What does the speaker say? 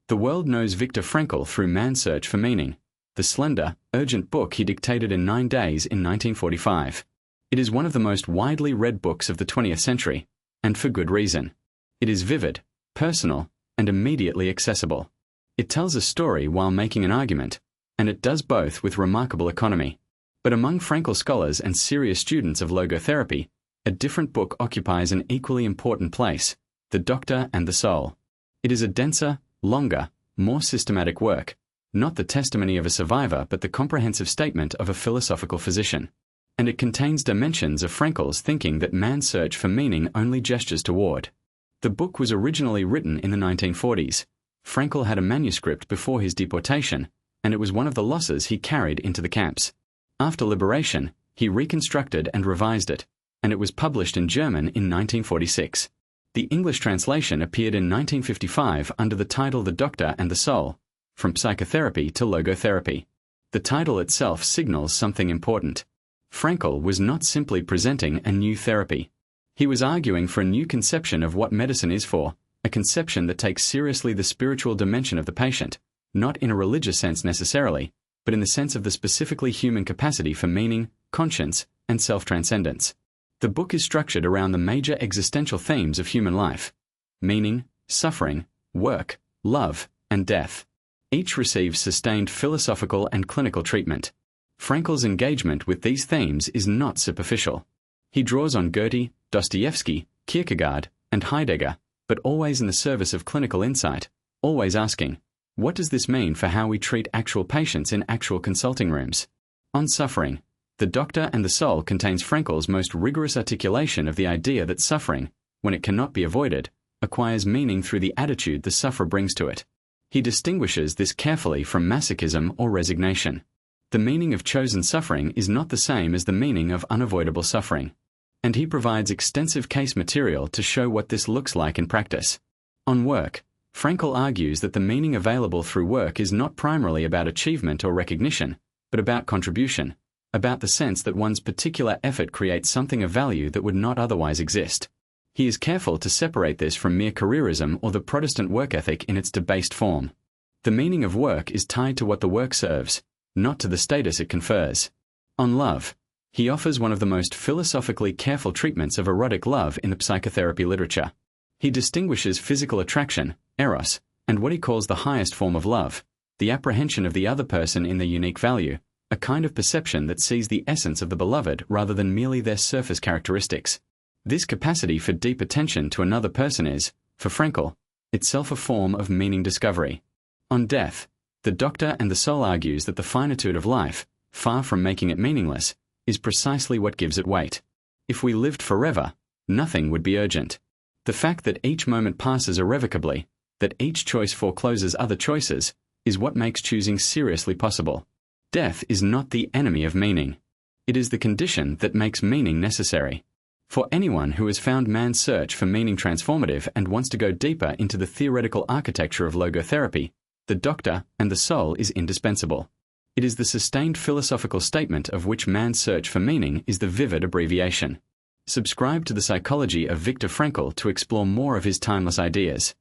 The world knows Viktor Frankl through Man's Search for Meaning, the slender, urgent book he dictated in 9 days in 1945. It is one of the most widely read books of the 20th century, and for good reason. It is vivid, personal, and immediately accessible. It tells a story while making an argument, and it does both with remarkable economy. But among Frankl scholars and serious students of logotherapy, a different book occupies an equally important place: The Doctor and the Soul. It is a denser, longer, more systematic work, not the testimony of a survivor but the comprehensive statement of a philosophical physician. And it contains dimensions of Frankl's thinking that man's search for meaning only gestures toward. The book was originally written in the 1940s. Frankl had a manuscript before his deportation, and it was one of the losses he carried into the camps. After liberation, he reconstructed and revised it, and it was published in German in 1946. The English translation appeared in 1955 under the title The Doctor and the Soul, From Psychotherapy to Logotherapy. The title itself signals something important. Frankl was not simply presenting a new therapy. He was arguing for a new conception of what medicine is for, a conception that takes seriously the spiritual dimension of the patient, not in a religious sense necessarily, but in the sense of the specifically human capacity for meaning, conscience, and self-transcendence. The book is structured around the major existential themes of human life: meaning, suffering, work, love, and death. Each receives sustained philosophical and clinical treatment. Frankl's engagement with these themes is not superficial. He draws on Goethe, Dostoevsky, Kierkegaard, and Heidegger, but always in the service of clinical insight, always asking, what does this mean for how we treat actual patients in actual consulting rooms? On suffering, The Doctor and the Soul contains Frankl's most rigorous articulation of the idea that suffering, when it cannot be avoided, acquires meaning through the attitude the sufferer brings to it. He distinguishes this carefully from masochism or resignation. The meaning of chosen suffering is not the same as the meaning of unavoidable suffering. And he provides extensive case material to show what this looks like in practice. On work, Frankl argues that the meaning available through work is not primarily about achievement or recognition, but about contribution, about the sense that one's particular effort creates something of value that would not otherwise exist. He is careful to separate this from mere careerism or the Protestant work ethic in its debased form. The meaning of work is tied to what the work serves, not to the status it confers. On love, he offers one of the most philosophically careful treatments of erotic love in the psychotherapy literature. He distinguishes physical attraction, eros, and what he calls the highest form of love, the apprehension of the other person in their unique value, a kind of perception that sees the essence of the beloved rather than merely their surface characteristics. This capacity for deep attention to another person is, for Frankl, itself a form of meaning discovery. On death, The Doctor and the Soul argues that the finitude of life, far from making it meaningless, is precisely what gives it weight. If we lived forever, nothing would be urgent. The fact that each moment passes irrevocably, that each choice forecloses other choices, is what makes choosing seriously possible. Death is not the enemy of meaning. It is the condition that makes meaning necessary. For anyone who has found man's search for meaning transformative and wants to go deeper into the theoretical architecture of logotherapy, The Doctor and the Soul is indispensable. It is the sustained philosophical statement of which man's search for meaning is the vivid abbreviation. Subscribe to The Psychology of Viktor Frankl to explore more of his timeless ideas.